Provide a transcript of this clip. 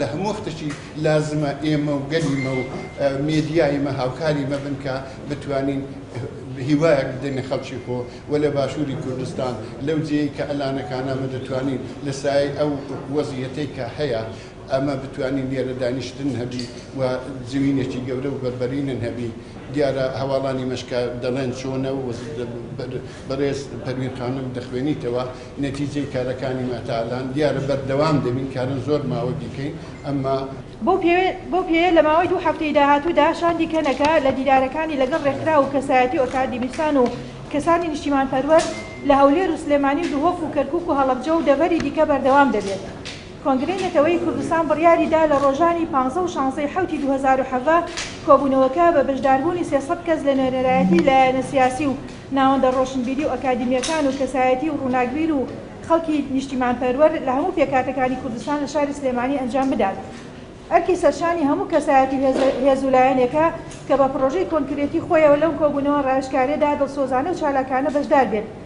لە هەموو شتێکی لازمە ئێمە و گەلیمە و مێدیایمە هاوکاریمە بن کە بتوانین هیوایەک بدەینە خەڵکی خۆ و لە باشووری کوردستان لەو جێی کە ئەلانەکانەمە دەتوانین لە سای ئەو وەزیەتەی کە هەیە ئەمە بتوانین لێرە دانیشتن هەبی و زمینێکی گەورە و بەربەرینن هەبی دیارە هەواڵانی مەشکە دەڵێن چۆنە و بەڕێز پەروین خانم دەخوێنیتەوە نەتیجەی کارەکانی مەتاالان دیارە بەردەوام دەبین کارن زۆر ماوە بیکەین ئەمما بۆ پێ لە ماوەی 2 هەفتەی داهاتوودا شاندی کەنەکە لە دیدارەکانی لەگەڵ ڕێکخرا و کەسایەتی و ئەکادیمیستان و کەسانی نیشتیمان پەروەر لە هەولێر و سلێمانی و دوهۆف و کەرکووک و هەڵەبجە و دەڤەری دیکە بەردەوام دەبێت. کۆنگرەی نەتەوەی کوردستان بڕیاریدا لە ڕۆژانی 15 و 16 حوتی 2017 کۆبوونەوەکە بە بەشداربوونی 300 کەس لە نوێنەرایەتی لایەنە سیاسی و ناوەندە ڕۆشنبیری و ئەکادیمیەکان و کەسایەتی و ڕووناکبیر و خەڵکی نیشتیمان پەروەر لە هەموو پێکاتەکانی کوردستان لە شاری سلێمانی ئەنجام بدات. ئەرکی سەرشانی هەموو کەسایەتی هێزولایەنێکە کە بە پرۆژەی کۆنکرێتی خۆیەوە لەم کۆبوونەوە ڕایشکارێدا دڵسۆزانە و چالاکانە بەشدار بێت